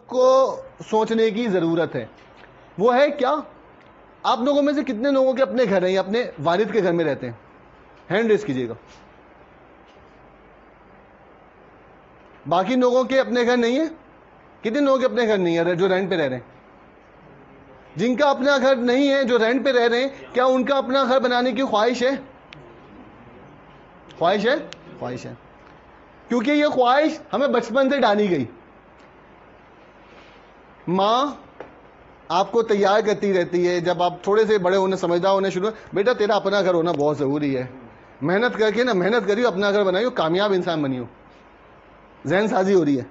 आपको सोचने की जरूरत है। वो है क्या? आप लोगों में से कितने लोगों के अपने घर हैं या अपने वालिद के घर में रहते हैं? हैंड रेस कीजिएगा। बाकी लोगों के अपने घर नहीं है? कितने लोगों के अपने घर नहीं है जो रेंट पे रह रहे हैं? जिनका अपना घर नहीं है, जो रेंट पे रह रहे हैं, क्या उनका अपना घर बनाने की ख्वाहिश है? ख्वाहिश है? ख्वाहिश है। क्योंकि ये ख्वाहिश हमें बचपन से डाली गई। माँ आपको तैयार करती रहती है, जब आप थोड़े से बड़े होने, समझदार होने शुरू, बेटा तेरा अपना घर होना बहुत ज़रूरी है, मेहनत करके ना, मेहनत करियो, अपना घर बनाइयो, कामयाब इंसान बनियो। जहन साजी हो रही है।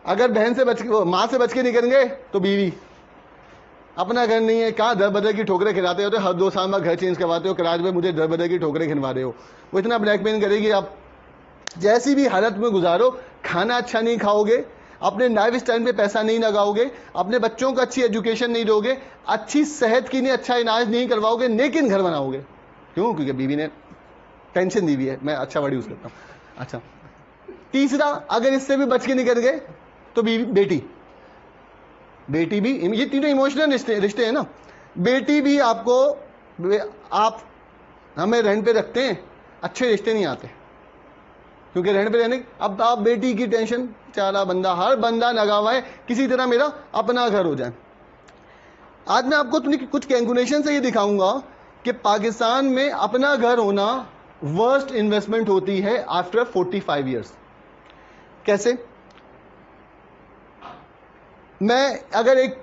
अगर बहन से बच के, माँ से बच के निकल गए तो बीवी, अपना घर नहीं है, कहाँ दर बदर की ठोकरें खिलाते हो, तो हर 2 साल में घर चेंज करवाते हो, किराए में मुझे दर बदर की ठोकरें खिलवा रहे हो। वो इतना ब्लैकमेल करेगी, आप जैसी भी हालत में गुजारो, खाना अच्छा नहीं खाओगे, अपने लाइफ स्टाइल पे पैसा नहीं लगाओगे, अपने बच्चों को अच्छी एजुकेशन नहीं दोगे, अच्छी सेहत की नहीं, अच्छा इलाज नहीं करवाओगे, लेकिन घर बनाओगे। क्यों? क्योंकि बीवी ने टेंशन दी हुई है। मैं अच्छा वर्ड यूज करता हूँ। अच्छा, तीसरा, अगर इससे भी बच के निकल गए तो बीवी, बेटी भी, ये तीनों इमोशनल रिश्ते हैं ना। बेटी भी आपको, आप हमें रेंट पे रखते हैं, अच्छे रिश्ते नहीं आते, क्योंकि रेंट पे रहने, अब आप बेटी की टेंशन, चारा बंदा, हर बंदा लगा हुआ है किसी तरह मेरा अपना घर हो जाए। आज मैं आपको कुछ कैलकुलेशन से ये दिखाऊंगा कि पाकिस्तान में अपना घर होना वर्स्ट इन्वेस्टमेंट होती है आफ्टर 45 ईयर्स। कैसे? मैं अगर एक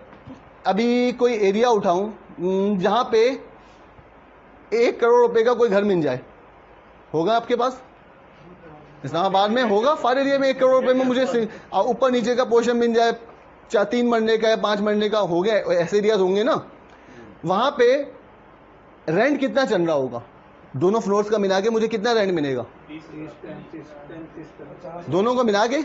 अभी कोई एरिया उठाऊं जहां पे 1 करोड़ रुपए का कोई घर मिल जाए, होगा आपके पास? इस्लामाबाद में होगा? फार एरिया में 1 करोड़ रुपए में मुझे ऊपर नीचे का पोर्शन मिल जाए, 3 मरने का या 5 मरने का, हो गया, ऐसे एरियाज होंगे ना। वहां पे रेंट कितना चल रहा होगा? दोनों फ्लोर्स का मिला के मुझे कितना रेंट मिलेगा? 30-35 दोनों को मिला के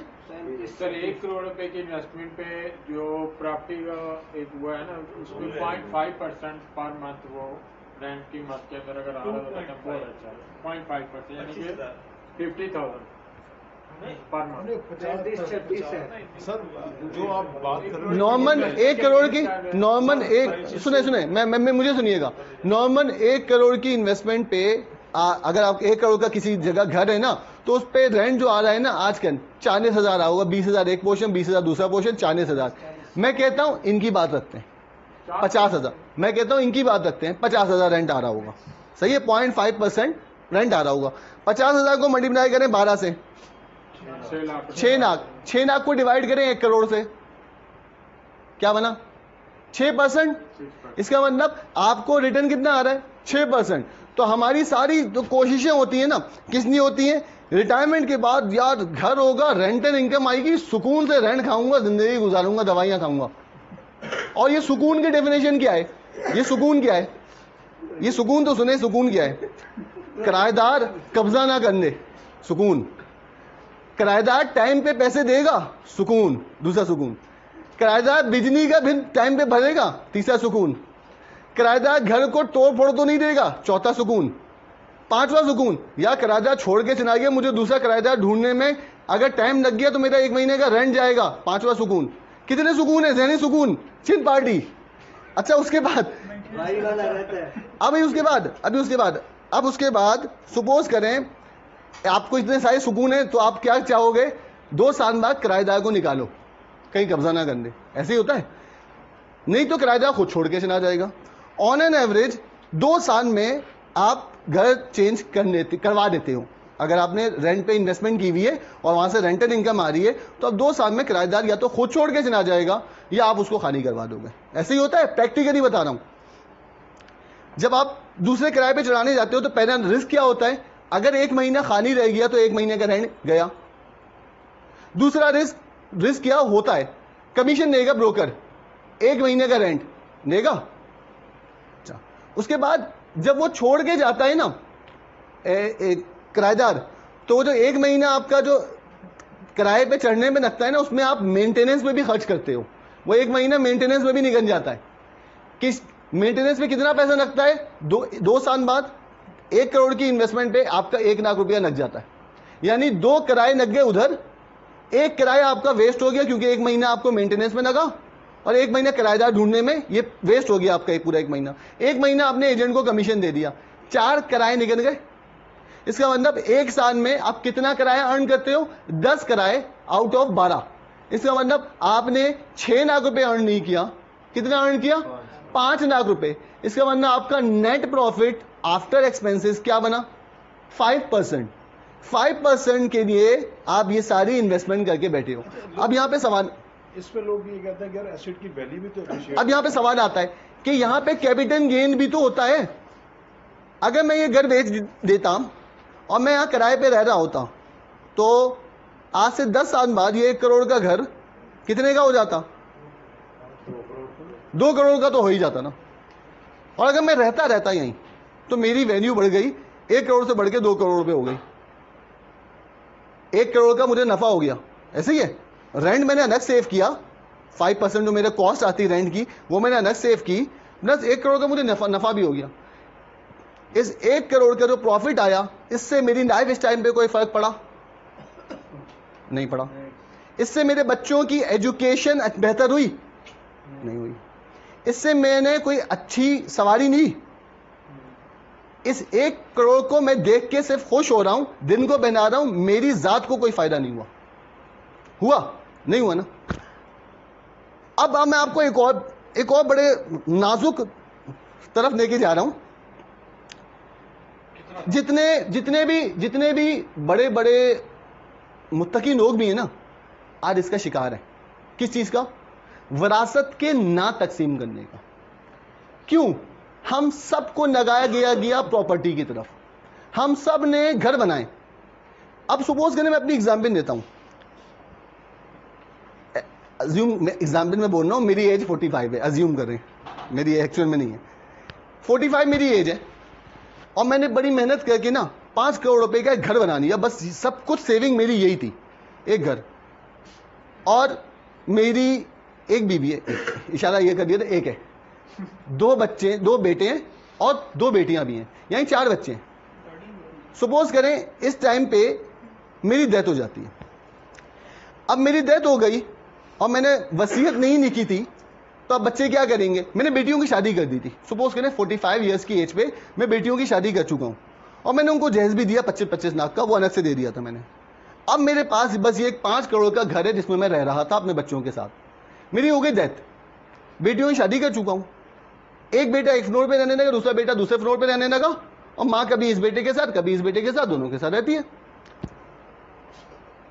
सर 1 करोड़ रुपए की इन्वेस्टमेंट पे जो प्रॉपर्टी का एक हुआ है ना, उसमें 0.5% पर मंथ वो रेंट की मत के अंदर अगर आ रहा होता है बहुत अच्छा है। 0.5% यानी कि 50,000 पर मंथ। 35-36 है सर जो आप बात कर रहे हैं, नॉर्मल 1 करोड़ की, नॉर्मल एक, सुने मैं मुझे सुनिएगा, नॉर्मल 1 करोड़ की इन्वेस्टमेंट पे अगर आप 1 करोड़ का किसी जगह घर है ना, तो उस पे रेंट जो आ रहा है ना आजकल 40,000 होगा, 20,000 एक पोर्शन, 20,000 दूसरा पोर्शन, 40,000। मैं कहता हूं इनकी बात रखते हैं 50,000, मैं कहता हूं इनकी बात रखते हैं 50,000 रेंट आ रहा होगा। सही है, 0.5% रेंट आ रहा होगा। 50,000 को मल्टीप्लाई करें 12 से, 6 लाख को डिवाइड करें 1 करोड़ से, क्या बना? 6%। इसका मतलब आपको रिटर्न कितना आ रहा है? 6%। तो हमारी सारी तो कोशिशें होती है ना, किस लिए होती है? रिटायरमेंट के बाद यार घर होगा, रेंटल इनकम आएगी, सुकून से रेंट खाऊंगा, जिंदगी गुजारूंगा, दवाइयां खाऊंगा। और ये सुकून की डेफिनेशन क्या है? ये सुकून क्या है? ये सुकून तो सुने, सुकून क्या है? किराएदार कब्जा ना करने, सुकून। किराएदार टाइम पे पैसे देगा, सुकून, दूसरा सुकून। किराएदार बिजली का बिल टाइम पे भरेगा, तीसरा सुकून। किराएदार घर को तोड़ फोड़ तो नहीं देगा, चौथा सुकून। पांचवा सुकून, या किराएदार छोड़ के चला गया, मुझे दूसरा किराएदार ढूंढने में अगर टाइम लग गया तो मेरा 1 महीने का रेंट जाएगा, पांचवा सुकून। कितने सुकून है? ज़हनी सुकून, चिन पार्टी। अच्छा, उसके बाद अब उसके बाद सपोज करें आपको इतने सारे सुकून है, तो आप क्या चाहोगे? 2 साल बाद किराएदार को निकालो, कहीं कब्जा ना करने। ऐसे ही होता है, नहीं तो किराएदार खुद छोड़ के चला जाएगा। ऑन एन एवरेज 2 साल में आप घर चेंज करवा देते हो। अगर आपने रेंट पे इन्वेस्टमेंट की हुई है और वहां से रेंटल इनकम आ रही है, तो अब 2 साल में किराएदार या तो खुद छोड़ के चला जाएगा या आप उसको खाली करवा दोगे। ऐसे ही होता है, प्रैक्टिकली बता रहा हूं। जब आप दूसरे किराए पे चढ़ाने जाते हो तो पहला रिस्क क्या होता है? अगर 1 महीना खाली रह गया तो 1 महीने का रेंट गया। दूसरा रिस्क क्या होता है? कमीशन देगा ब्रोकर, 1 महीने का रेंट देगा। अच्छा, उसके बाद जब वो छोड़ के जाता है ना किराएदार, तो वो जो 1 महीना आपका जो किराए पे चढ़ने में लगता है ना, उसमें आप मेंटेनेंस में भी खर्च करते हो। वो 1 महीना मेंटेनेंस में भी निकल जाता है। किस मेंटेनेंस में कितना पैसा लगता है? 2 साल बाद 1 करोड़ की इन्वेस्टमेंट पे आपका 1 लाख रुपया लग जाता है। यानी 2 किराए लग गए उधर एक किराया आपका वेस्ट हो गया क्योंकि एक महीना आपको मेंटेनेंस में लगा और एक महीना किराएदार ढूंढने में, ये वेस्ट हो गया आपका एक पूरा एक महीना। एक महीना आपने एजेंट को कमीशन दे दिया, 4 किराए निकल गए। इसका मतलब एक साल में आप कितना किराया अर्न करते हो? 10 किराए आउट ऑफ 12। इसका मतलब आपने 6 लाख रुपए अर्न नहीं किया, कितना अर्न किया? 5 लाख रुपए। इसका मतलब आपका नेट प्रॉफिट आफ्टर एक्सपेंसेस क्या बना? 5%। 5% के लिए आप ये सारी इन्वेस्टमेंट करके बैठे हो। अब यहां पे सवाल, इस पे लोग ये कहते हैं कि यार एसेट की वैल्यू भी तो appreciate अब यहां पे सवाल आता है कि यहां पे कैपिटल गेन भी तो होता है। अगर मैं ये घर बेच देता और मैं यहां किराए पे रह रहा होता तो आज से 10 साल बाद ये 1 करोड़ का घर कितने का हो जाता? 2 करोड़ का तो हो ही जाता ना। और अगर मैं रहता यहीं तो मेरी वैल्यू बढ़ गई, 1 करोड़ से बढ़ के 2 करोड़ रुपए हो गई। 1 करोड़ का मुझे नफा हो गया। ऐसे ही है, रेंट मैंने अलग सेव किया, 5% जो मेरे कॉस्ट आती रेंट की वो मैंने अलग सेव की, प्लस 1 करोड़ का मुझे नफा भी हो गया। इस 1 करोड़ का जो प्रॉफिट आया, इससे मेरी लाइफ स्टाइल पे कोई फर्क पड़ा? नहीं पड़ा। इससे मेरे बच्चों की एजुकेशन बेहतर हुई? नहीं हुई। इससे मैंने कोई अच्छी सवारी ली? इस 1 करोड़ को मैं देख के सिर्फ खुश हो रहा हूं, दिन को बना रहा हूं, मेरी जात को कोई फायदा नहीं हुआ? हुआ? नहीं हुआ ना। अब मैं आपको एक और बड़े नाजुक तरफ लेके जा रहा हूं। जितने भी बड़े बड़े मुत्तकी लोग भी हैं ना, आज इसका शिकार है। किस चीज का? विरासत के ना तकसीम करने का। क्यों? हम सबको लगाया गया प्रॉपर्टी की तरफ। हम सब ने घर बनाए। अब सपोज करें, मैं अपनी एग्जाम्पल देता हूं। एग्जाम्पल में बोल रहा हूं, मेरी एज 45 है, अज्यूम कर रहे हैं, मेरी एक्चुअल में नहीं है। 45 मेरी एज है और मैंने बड़ी मेहनत करके ना 5 करोड़ रुपए का एक घर बना लिया। बस सब कुछ सेविंग मेरी यही थी, एक घर। और मेरी एक बीवी है, इशारा ये कर दिया था, एक है। 2 बच्चे, 2 बेटे हैं और 2 बेटियां भी हैं, यानी 4 बच्चे हैं। सपोज करें इस टाइम पे मेरी डेथ हो जाती है। अब मेरी डेथ हो गई और मैंने वसीयत नहीं लिखी थी, तो अब बच्चे क्या करेंगे? मैंने बेटियों की शादी कर दी थी। सपोज करें 45 ईयर्स की एज पे मैं बेटियों की शादी कर चुका हूं और मैंने उनको जहेज भी दिया 25-25 लाख का, वो अलग से दे दिया था मैंने। अब मेरे पास बस ये 5 करोड़ का घर है जिसमें मैं रह रहा था अपने बच्चों के साथ। मेरी हो गई डेथ, बेटियों की शादी कर चुका हूं। एक बेटा एक फ्लोर पे रहने लगा, दूसरा बेटा दूसरे फ्लोर पे रहने लगा, और मां कभी इस बेटे के साथ कभी इस बेटे के साथ, दोनों के साथ रहती है।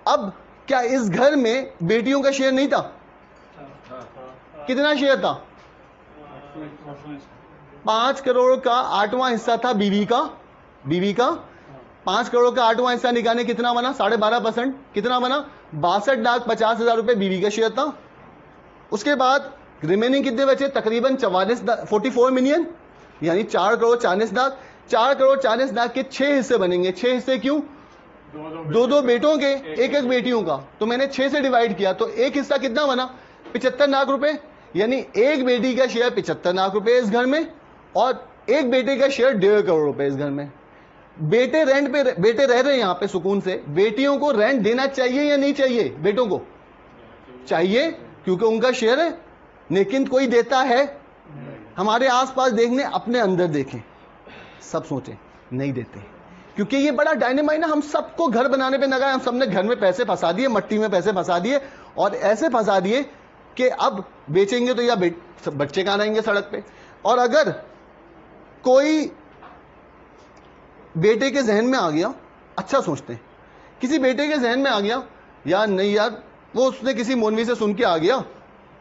अब क्या इस घर में बेटियों का शेयर नहीं था? कितना शेयर था? 5 करोड़ का 8वां हिस्सा था बीवी का। 5 करोड़ का 8वां हिस्सा निकालने कितना बना? 12.5%। कितना बना? 62,50,000 रुपए बीवी का शेयर था। उसके बाद रिमेनिंग कितने बचे? तकरीबन 44 मिलियन, यानी 4 करोड़ 40 लाख। 4 करोड़ 40 लाख के 6 हिस्से बनेंगे। 6 हिस्से क्यों? 2 बेटों के, एक बेटियों का। तो मैंने 6 से डिवाइड किया, तो एक हिस्सा कितना बना? 75 लाख रुपए। यानी एक बेटी का शेयर 75 लाख रुपए इस घर में, और एक बेटे का शेयर 1.5 करोड़ रुपए इस घर में। बेटे रेंट पे, बेटे रह रहे हैं यहां पे सुकून से। बेटियों को रेंट देना चाहिए या नहीं चाहिए? बेटों को चाहिए, क्योंकि उनका शेयर है। लेकिन कोई देता है? हमारे आसपास देखने, अपने अंदर देखें, सब सोचें, नहीं देते। क्योंकि ये बड़ा डायनेमाइट ना, हम सबको घर बनाने पे लगाए, हम सबने घर में पैसे फंसा दिए, मट्टी में पैसे फंसा दिए, और ऐसे फंसा दिए कि अब बेचेंगे तो या बच्चे कहां आएंगे सड़क पे। और अगर कोई बेटे के जहन में आ गया, अच्छा सोचते हैं, किसी बेटे के जहन में आ गया यार नहीं यार, वो उसने किसी मौलवी से सुन के आ गया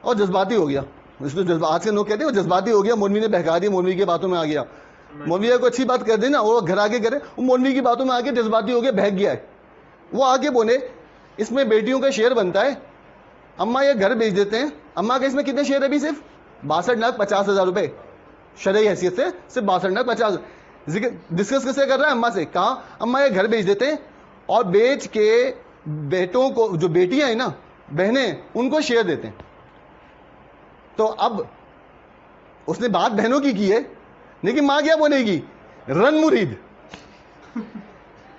और जज्बाती हो गया। आज के लोग कहते हैं वो जज्बाती हो गया, मौलवी ने बहका दिया, मौलवी की बातों में आ गया। मौलवी को अच्छी बात कर देना, वो घर आके करे, वो मौलवी की बातों में आके जज्बाती हो गया, बहक गया है। वो आके बोले इसमें बेटियों का शेयर बनता है, अम्मा ये घर बेच देते हैं। अम्मा का इसमें कितने शेयर है? अभी सिर्फ 62,50,000 रुपए शरई हैसियत से, सिर्फ 62,50,000। डिस्कस किससे कर रहा है? अम्मा से। कहा अम्मा ये घर बेच देते हैं और बेच के बेटों को, जो बेटियां हैं ना, बहनें, उनको शेयर देते हैं। तो अब उसने बात बहनों की है, लेकिन मां क्या बोलेगी? रन मुरीद।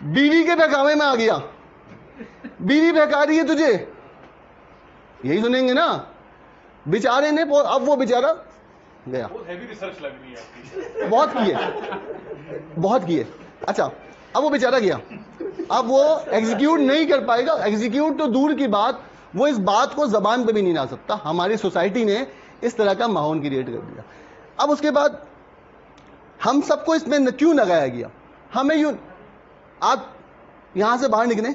बीवी के बहकावे में आ गया। बीवी बहका रही है तुझे, यही सुनेंगे ना बेचारे ने। अब वो बेचारा गया। बहुत हैवी रिसर्च लग रही है आपकी। बहुत किए। अच्छा, अब वो बेचारा गया, अब वो एग्जीक्यूट नहीं कर पाएगा। एग्जीक्यूट तो दूर की बात, वो इस बात को जबान पे भी नहीं ला सकता। हमारी सोसाइटी ने इस तरह का माहौल क्रिएट कर दिया। अब उसके बाद हम सबको इसमें क्यों लगाया गया? हमें यूं, आप यहां से बाहर निकले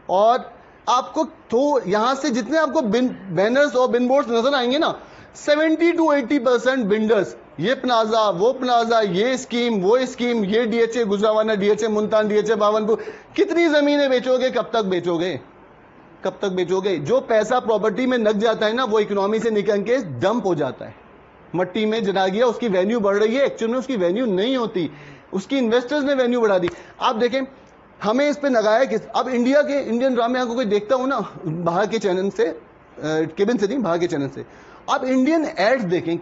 और आपको तो यहां से जितने आपको बैनर्स और बिन बोर्ड्स नजर आएंगे ना, 70 to 80% बिल्डर्स, ये प्लाजा, वो प्लाजा, ये स्कीम, वो स्कीम, ये डीएचए गुजरावाना, डीएचए मुल्तान, डीएचए बावनपुर। कितनी जमीनें बेचोगे? कब तक बेचोगे? कब तक बेचोगे? जो पैसा प्रॉपर्टी में लग जाता है ना, वो इकोनॉमी से निकल के डंप हो जाता है, मट्टी में जला गया। उसकी वैल्यू बढ़ रही है, एक्चुअल में उसकी वैल्यू नहीं होती, उसकी इन्वेस्टर्स ने वैल्यू बढ़ा दी। आप देखें, हमें इस पे लगाया कि अब इंडियन ड्रामे को कोई देखता हूं ना बाहर के चैनल से, केबिन से नहीं, बाहर के चैनल से, आप इंडियन एड्स देखें,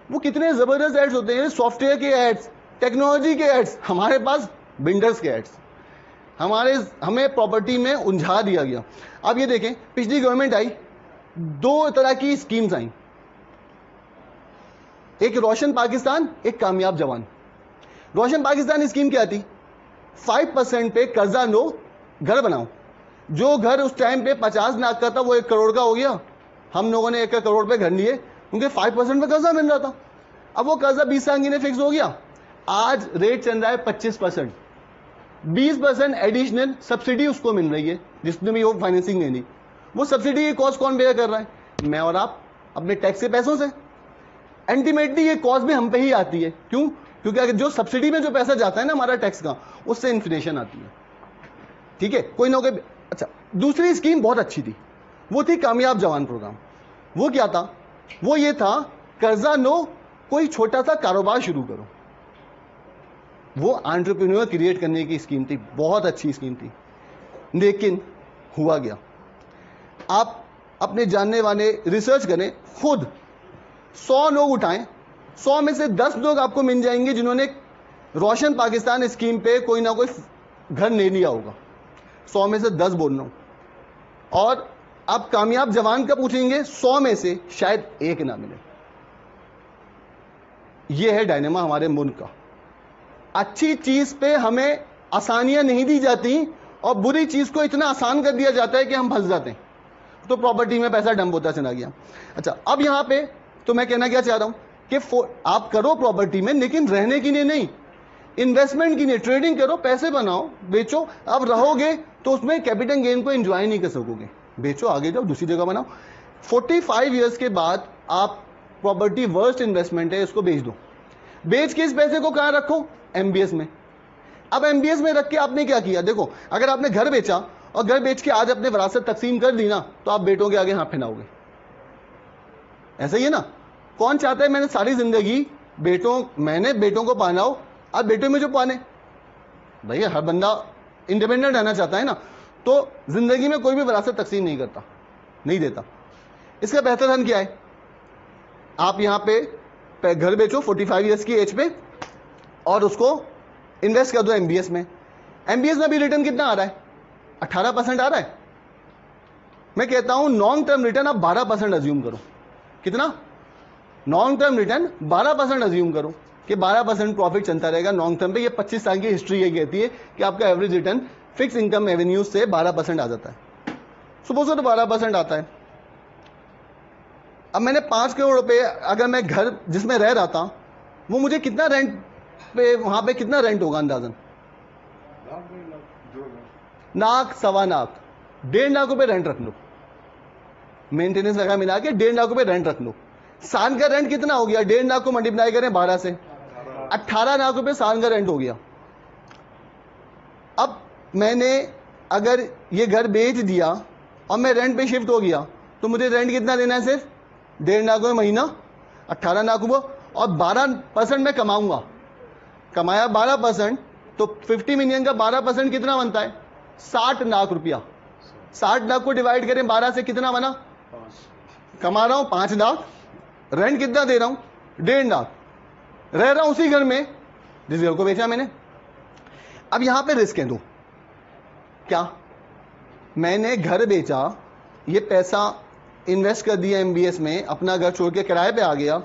वो कितने जबरदस्त एड्स होते हैं। सॉफ्टवेयर के एड्स, टेक्नोलॉजी के एड्स, हमारे पास बिल्डर्स के एड्स। हमें प्रॉपर्टी में उलझा दिया गया। अब ये देखें, पिछली गवर्नमेंट आई, दो तरह की स्कीम्स आई, एक रोशन पाकिस्तान, एक कामयाब जवान। रोशन पाकिस्तान स्कीम क्या थी? 5% पे कर्जा लो, घर बनाओ। जो घर उस टाइम पे 50 लाख का था वो 1 करोड़ का हो गया। हम लोगों ने 1 करोड़ पे घर लिए क्योंकि 5% पे कर्जा मिल रहा था। अब वो कर्जा 20 साल के लिए फिक्स हो गया। आज रेट चल रहा है 25%, 20% एडिशनल सब्सिडी उसको मिल रही है जिसने भी वो फाइनेंसिंग लेनी। वो सब्सिडी की कॉस्ट कौन बेयर कर रहा है? मैं और आप, अपने टैक्स के पैसों से। अल्टीमेटली ये कॉस्ट भी हम पे ही आती है। क्यों? क्योंकि अगर जो सब्सिडी में जो पैसा जाता है ना हमारा टैक्स का, उससे इन्फ्लेशन आती है। ठीक है, कोई ना कोई। अच्छा, दूसरी स्कीम बहुत अच्छी थी, वो थी कामयाब जवान प्रोग्राम। वो क्या था? वो ये था, कर्जा लो, कोई छोटा सा कारोबार शुरू करो। वो एंटरप्रेन्योर क्रिएट करने की स्कीम थी, बहुत अच्छी स्कीम थी। लेकिन हुआ गया, आप अपने जानने वाले रिसर्च करें, खुद 100 लोग उठाएं, 100 में से 10 लोग आपको मिल जाएंगे जिन्होंने रोशन पाकिस्तान स्कीम पे कोई ना कोई घर ले लिया होगा। 100 में से 10 बोल रहा हूं। और आप कामयाब जवान का पूछेंगे, 100 में से शायद एक ना मिले। यह है डायनेमा हमारे मुल्क का। अच्छी चीज पे हमें आसानियां नहीं दी जाती और बुरी चीज को इतना आसान कर दिया जाता है कि हम फंस जाते हैं। तो प्रॉपर्टी में पैसा डंप होता चला गया। अच्छा, अब यहां पे तो मैं कहना क्या चाह रहा हूं कि आप करो प्रॉपर्टी में, लेकिन रहने के लिए नहीं, इन्वेस्टमेंट के लिए। ट्रेडिंग करो, पैसे बनाओ, बेचो। अब रहोगे तो उसमें कैपिटल गेन को एंजॉय नहीं कर सकोगे। बेचो, आगे जाओ, दूसरी जगह बनाओ। 45 ईयर्स के बाद आप प्रॉपर्टी वर्स्ट इन्वेस्टमेंट है, इसको बेच दो। बेच के इस पैसे को कहां रखो? एमबीएस में। अब एमबीएस में रख के आपने क्या किया? देखो, अगर आपने घर बेचा और घर बेच के आज अपने विरासत तकसीम कर दी ना, तो आप बेटों के आगे हाथ फैलाओगे। ऐसा ही है ना? कौन चाहता है मैंने सारी जिंदगी मैंने बेटों को पाना हो, अब बेटों में जो पाने? भैया हर बंदा इंडिपेंडेंट रहना चाहता है ना। तो जिंदगी में कोई भी विरासत तकसीम नहीं करता, नहीं देता। इसका बेहतर हल क्या है? आप यहां पे घर बेचो 45 ईयर्स की एज पे और उसको इन्वेस्ट कर दो एमबीएस में। एमबीएस में भी रिटर्न कितना आ रहा है? 18% आ रहा है। मैं कहता हूं लॉन्ग टर्म रिटर्न आप 12% अज्यूम करो। कितना? लॉन्ग टर्म रिटर्न 12% अज्यूम करो कि 12% प्रॉफिट चलता रहेगा लॉन्ग टर्म पे। ये 25 साल की हिस्ट्री ये कहती है कि आपका average return fix income avenues से 12% आ जाता है। सुबह से तो 12% आता है। अब मैंने 5 करोड़ रुपए, अगर मैं घर जिसमें रह रहा था, वो मुझे कितना रेंट पे, वहां पे कितना रेंट होगा अंदाजन? लाख, सवा लाख, 1.5 लाख रुपए रेंट रख लो। मेंटेनेंस लगा मिला के 1.5 लाख रुपए रेंट रख लो। साल का रेंट कितना हो गया? 1.5 लाख को मल्टीप्लाई करें 12 से, 18 लाख रुपए साल का रेंट हो गया। अब मैंने अगर ये घर बेच दिया और मैं रेंट पे शिफ्ट हो गया, तो मुझे रेंट कितना देना है? सिर्फ 1.5 लाख रुपए महीना, 18 लाख रुपए। और 12% मैं कमाऊंगा। कमाया 12%, तो 50 मिलियन का 12% कितना बनता है? 60 लाख रुपया। 60 लाख को डिवाइड करें 12 से, कितना बना? 5। कमा रहा हूं 5 लाख, रेंट कितना दे रहा हूं? 1.5 लाख। रह रहा हूं उसी घर में जिस घर को बेचा मैंने। अब यहां पे रिस्क है दो। क्या? मैंने घर बेचा, ये पैसा इन्वेस्ट कर दिया MBS में, अपना घर छोड़ के किराए पे आ गया,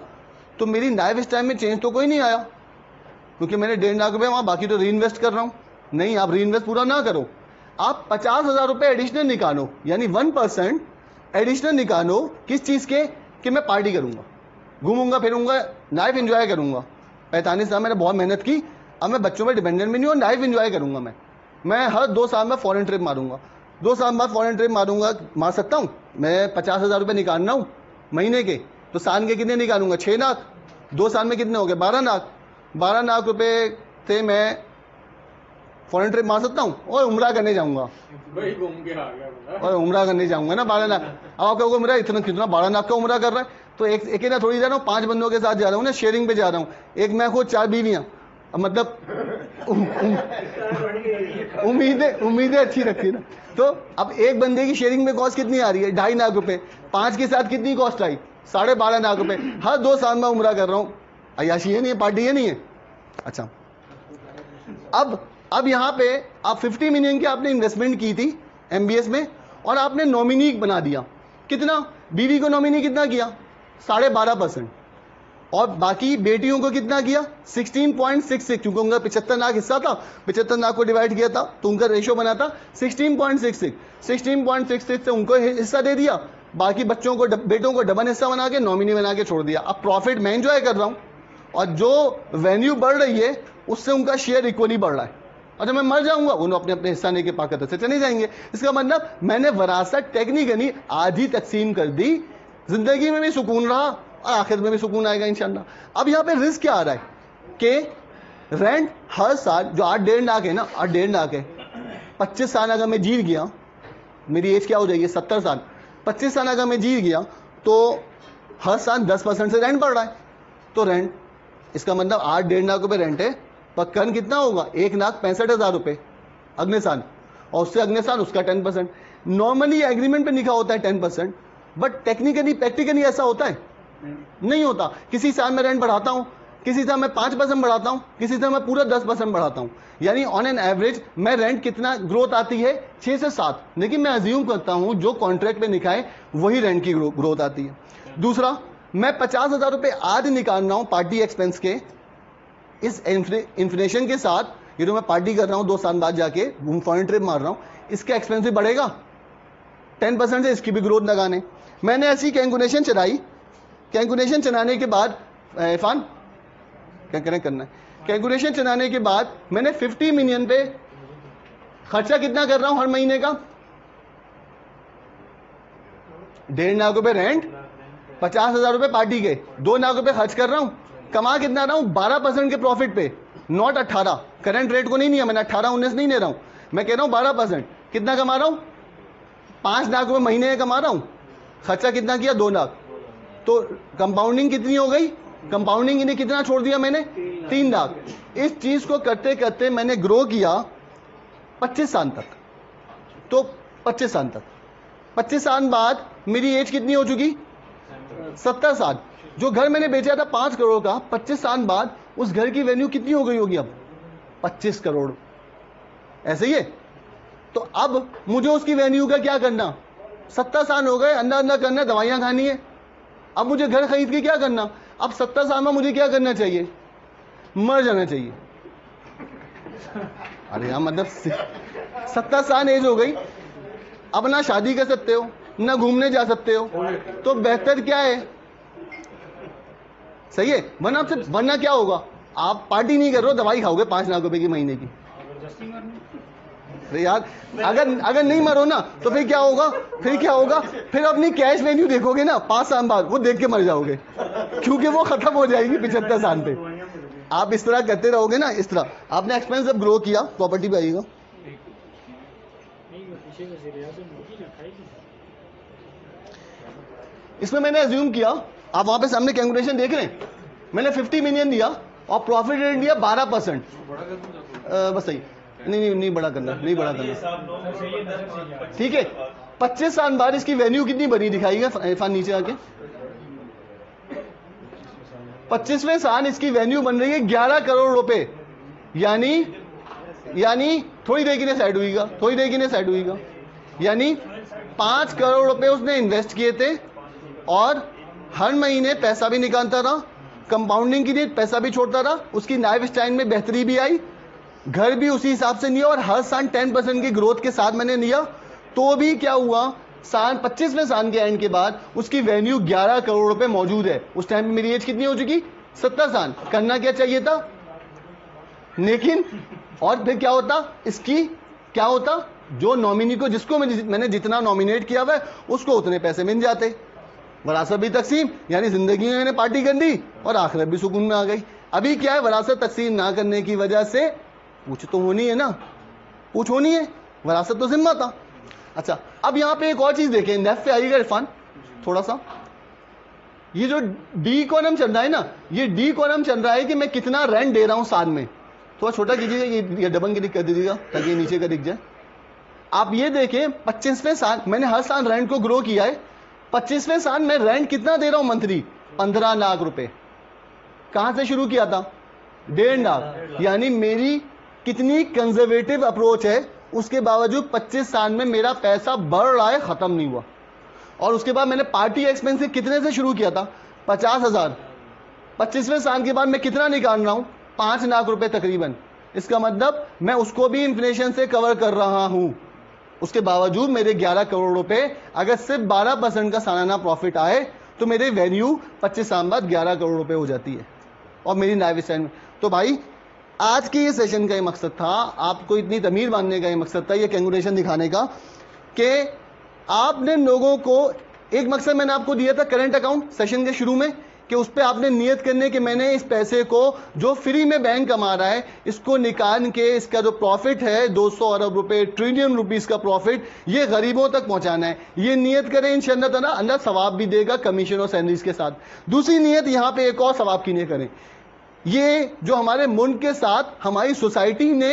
तो मेरी लाइफ स्टाइल में चेंज तो कोई नहीं आया, क्योंकि मैंने 1.5 लाख रुपये वहाँ, बाकी तो री इन्वेस्ट कर रहा हूँ। नहीं, आप री इन्वेस्ट पूरा ना करो, आप 50,000 रुपये एडिशनल निकालो, यानी 1% एडिशनल निकालो। किस चीज़ के? कि मैं पार्टी करूँगा, घूमूंगा फिरूंगा, लाइफ एंजॉय करूँगा। 45 साल मैंने बहुत मेहनत की, अब मैं बच्चों में डिपेंडेंट भी नहीं हूँ, लाइफ एंजॉय करूँगा। मैं हर 2 साल में फॉरेन ट्रिप मारूंगा, 2 साल बाद फॉरेन ट्रिप मारूंगा। मार सकता हूँ मैं? 50,000 रुपये निकालना हूँ महीने के, तो साल के कितने निकालूंगा? 6 लाख। 2 साल में कितने हो गए? 12 लाख। 12 लाख रुपये से मैं फॉरेन ट्रिप मार सकता हूँ और उम्रा करने जाऊँगा, वही घूम के आ गया और उम्रा करने जाऊँगा ना 12 लाख। अब आप कहोगे मेरा इतना कितना 12 लाख का उम्रा कर रहा है, तो एक ना थोड़ी जा रहा हूँ, 5 बंदों के साथ जा रहा हूँ ना, शेयरिंग पे जा रहा हूँ। एक मैं खुद 4 बीवियाँ, मतलब उम्मीदें अच्छी रखी ना। तो अब एक बंदे की शेयरिंग में कॉस्ट कितनी आ रही है? 2.5 लाख रुपए। 5 के साथ कितनी कॉस्ट आई? 12.5 लाख रुपए। हर 2 साल में उम्रा कर रहा हूँ। अयाशी है नहीं है, पार्टी है नहीं है। अच्छा, अब यहाँ पे आप 50 मिलियन की आपने इन्वेस्टमेंट की थी MBS में, और आपने नॉमिनी बना दिया। कितना? बीवी को नॉमिनी कितना किया? 12.5%। और बाकी बेटियों को कितना किया? 16.66, क्योंकि उनका 75 लाख हिस्सा था, 75 लाख को डिवाइड किया था तो उनका रेशो बना था 16.66। 16.66 से उनको हिस्सा दे दिया, बाकी बच्चों को बेटों को डबल हिस्सा बना के नॉमिनी बना के छोड़ दिया। अब प्रॉफिट मैं एंजॉय कर रहा हूँ, और जो वैल्यू बढ़ रही है उससे उनका शेयर इक्वली बढ़ रहा है। और जब मैं मर जाऊंगा उन्होंने अपने अपने हिस्सा लेके पाकत से चले जाएंगे। इसका मतलब मैंने वरासत टेक्निकली आधी तकसीम कर दी। जिंदगी में भी सुकून रहा और आखिर में भी सुकून आएगा इंशाल्लाह। अब यहाँ पे रिस्क क्या आ रहा है कि रेंट हर साल जो 8.5 लाख है ना, 8.5 लाख है, 25 साल अगर मैं जीत गया, मेरी एज क्या हो जाएगी? 70 साल। 25 साल अगर मैं जीत गया तो हर साल 10% से रेंट बढ़ रहा है। तो रेंट, इसका मतलब 8.5 लाख रुपये रेंट है, पर कन कितना होगा? 1,65,000 रुपये अगले साल, और उससे अगले साल उसका 10%। नॉर्मली एग्रीमेंट पे लिखा होता है 10%, बट टेक्निकली प्रैक्टिकली ऐसा होता है? नहीं होता। किसी साल में रेंट बढ़ाता हूं, किसी साल में 5% बढ़ाता हूं, किसी साल में पूरा 10% बढ़ाता हूं। यानी ऑन एन एवरेज मैं रेंट कितना ग्रोथ आती है? 6 से 7। लेकिन मैं अज्यूम करता हूं जो कॉन्ट्रैक्ट पे लिखा है वही रेंट की ग्रोथ आती है। दूसरा, मैं 50,000 रुपये आज निकाल रहा हूं पार्टी एक्सपेंस के, इस इन्फ्लेशन के साथ ये जो मैं पार्टी कर रहा हूं 2 साल बाद जाके फॉरेन ट्रिप मार रहा हूं, इसका एक्सपेंस भी बढ़ेगा 10% से, इसकी भी ग्रोथ लगाने। मैंने ऐसी कैलकुलेशन चलाई। कैलकुलेशन चलाने के बाद इरफान क्या करें करना है, कैलकुलेशन चलाने के बाद मैंने 50 मिलियन पे खर्चा कितना कर रहा हूं हर महीने का? 1.5 लाख रुपए रेंट, 50,000 रुपए पार्टी के, 2 लाख रुपए खर्च कर रहा हूं। कमा कितना रहा हूं? 12% के प्रॉफिट पे, नॉट 18। करंट रेट को नहीं लिया मैंने, 18-19 नहीं ले रहा हूं, मैं कह रहा हूं 12%। कितना कमा रहा हूं? 5 लाख रुपए महीने कमा रहा हूं। खर्चा कितना किया? 2 लाख। तो कंपाउंडिंग कितनी हो गई? कंपाउंडिंग इन्हें कितना छोड़ दिया मैंने? 3 लाख। इस चीज को करते करते मैंने ग्रो किया 25 साल तक। तो 25 साल तक, 25 साल बाद मेरी एज कितनी हो चुकी? 70 साल। जो घर मैंने बेचा था 5 करोड़ का, 25 साल बाद उस घर की वैल्यू कितनी हो गई होगी? अब 25 करोड़। ऐसे ही है। तो अब मुझे उसकी वैल्यू का क्या करना? 70 साल हो गए, अंदर अंदर करना, दवाइयां खानी है। अब मुझे घर खरीद के क्या करना? अब 70 साल में मुझे क्या करना चाहिए? मर जाना चाहिए। अरे यार, मतलब 70 साल एज हो गई, अब ना शादी कर सकते हो, ना घूमने जा सकते हो, तो बेहतर क्या है? सही है। वरना क्या होगा? आप पार्टी नहीं कर रहे हो, दवाई खाओगे 5 लाख रुपए की महीने की। अरे यार, अगर नहीं मरो ना तो फिर क्या होगा? फिर अपनी कैश वैल्यू देखोगे ना 5 साल बाद, वो देख के मर जाओगे, क्योंकि वो खत्म हो जाएगी 75 साल पे। आप इस तरह करते रहोगे ना, इस तरह आपने एक्सपेंस जब ग्रो किया, प्रॉपर्टी पे आइएगा। इसमें मैंने अज्यूम किया, आप वहां पे सामने कैलकुलेशन देख रहे हैं, मैंने 50 मिलियन दिया और प्रॉफिट रेट दिया 12%। बस सही, नहीं बड़ा करना, नहीं बड़ा करना, ठीक है। 25 साल बाद इसकी वैल्यू कितनी बनी दिखाइएगा इरफान नीचे आके। 25वें साल इसकी वैल्यू बन रही है 11 करोड़ रुपए। यानी थोड़ी देर के लिए साइड हुईगा, यानी 5 करोड़ रुपए उसने इन्वेस्ट किए थे और हर महीने पैसा भी निकालता रहा, कंपाउंडिंग के लिए पैसा भी छोड़ता रहा, उसकी लाइफ स्टाइल में बेहतरी भी आई, घर भी उसी हिसाब से लिया और हर साल 10% की ग्रोथ के साथ मैंने लिया। तो भी क्या हुआ, साल 25वें साल के एंड के बाद उसकी वैल्यू 11 करोड़ रुपए मौजूद है। उस टाइम पे मेरी एज कितनी हो चुकी, 70 साल। करना क्या चाहिए था, लेकिन और फिर क्या होता, इसकी क्या होता, जो नॉमिनी को, जिसको मैंने जितना नॉमिनेट किया हुआ है उसको उतने पैसे मिल जाते। वरासत भी तकसीम, यानी जिंदगी में मैंने पार्टी कर दी और आखिरत भी सुकून में आ गई। अभी क्या है, वरासत तकसीम ना करने की वजह से पूछ तो होनी है ना, पूछ होनी है, वरासत तो जिम्मा था। अच्छा, अब यहां पे एक और चीज देखें, नेफ पे आइएगा इरफान थोड़ा सा। ये जो डी कॉलम चल रहा है ना, ये डी कॉलम चल रहा है कि मैं कितना रेंट दे रहा हूं साल में। थोड़ा छोटा कीजिएगा, ये डबल क्लिक कर दीजिएगा ताकि नीचे का दिख जाए। आप ये देखें 25वें साल मैंने हर साल रेंट को ग्रो किया है। 25वें साल में रेंट कितना दे रहा हूं मंथली, 15 लाख रुपए। कहां से शुरू किया था, 1.5 लाख। यानी मेरी कितनी कंजर्वेटिव अप्रोच है, उसके बावजूद 25 साल में मेरा पैसा बढ़ रहा है, खत्म नहीं हुआ। और उसके बाद मैंने पार्टी एक्सपेंसिव कितने से शुरू किया था, 50,000। 25वें साल के बाद मैं कितना निकाल रहा हूं, 5 लाख रुपए तकरीबन। इसका मतलब मैं उसको भी इन्फ्लेशन से कवर कर रहा हूं। उसके बावजूद मेरे 11 करोड़ रुपए, अगर सिर्फ 12% का सालाना प्रॉफिट आए तो मेरी वैल्यू 25 साल बाद 11 करोड़ रुपए हो जाती है और मेरी लाइफ स्टाइल में। तो भाई आज के ये सेशन का ये मकसद था, आपको इतनी तमीर बांधने का ये मकसद था, ये कैलकुलेशन दिखाने का कि आपने लोगों को, एक मकसद मैंने आपको दिया था करंट अकाउंट सेशन के शुरू में, कि उस पर आपने नियत करने कि मैंने इस पैसे को जो फ्री में बैंक कमा रहा है इसको निकाल के इसका जो प्रॉफिट है 200 अरब रुपए, ट्रिलियन रुपीस का प्रॉफिट, ये गरीबों तक पहुंचाना है। ये नियत करें, इंशाअल्लाह ताला अल्लाह सवाब भी देगा कमीशन और सैलरीज के साथ। दूसरी नियत यहां पे एक और सवाब की नहीं करें, ये जो हमारे मुल्क के साथ हमारी सोसाइटी ने,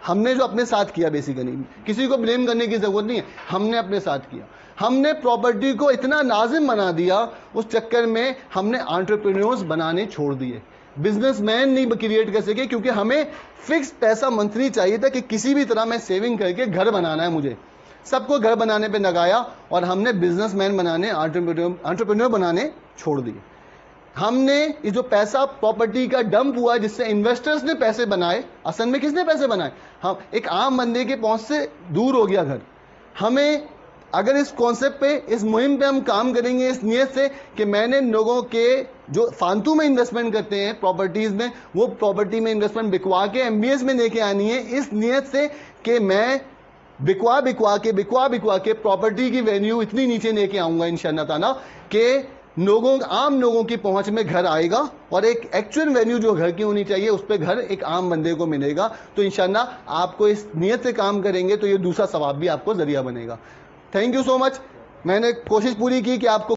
हमने जो अपने साथ किया, बेसिकली किसी को ब्लेम करने की जरूरत नहीं है, हमने अपने साथ किया। हमने प्रॉपर्टी को इतना लाजिम बना दिया, उस चक्कर में हमने एंटरप्रेन्योर्स बनाने छोड़ दिए, बिजनेसमैन नहीं क्रिएट कर सके, क्योंकि हमें फिक्स पैसा मंथली चाहिए था कि किसी भी तरह मैं सेविंग करके घर बनाना है मुझे। सबको घर बनाने पे लगाया और हमने बिजनेसमैन बनाने, एंटरप्रेन्योर बनाने छोड़ दिए। हमने ये जो पैसा प्रॉपर्टी का डंप हुआ, जिससे इन्वेस्टर्स ने पैसे बनाए, असल में किसने पैसे बनाए, हम, एक आम बंदे के पहुंच से दूर हो गया घर। हमें अगर इस कॉन्सेप्ट पे, इस मुहिम पे हम काम करेंगे इस नियत से कि मैंने लोगों के जो फालतू में इन्वेस्टमेंट करते हैं प्रॉपर्टीज में, वो प्रॉपर्टी में इन्वेस्टमेंट बिकवा के एमबीएस में लेके आनी है, इस नियत से कि मैं बिकवा बिकवा के प्रॉपर्टी की वैल्यू इतनी नीचे लेके आऊंगा इंशाअल्लाह ताला कि आम लोगों की पहुंच में घर आएगा और एक एक्चुअल वैल्यू जो घर की होनी चाहिए उस पर घर एक आम बंदे को मिलेगा। तो इंशाअल्लाह आपको इस नियत से काम करेंगे तो ये दूसरा सवाब भी आपको जरिया बनेगा। Thank you so much. मैंने कोशिश पूरी की कि आपको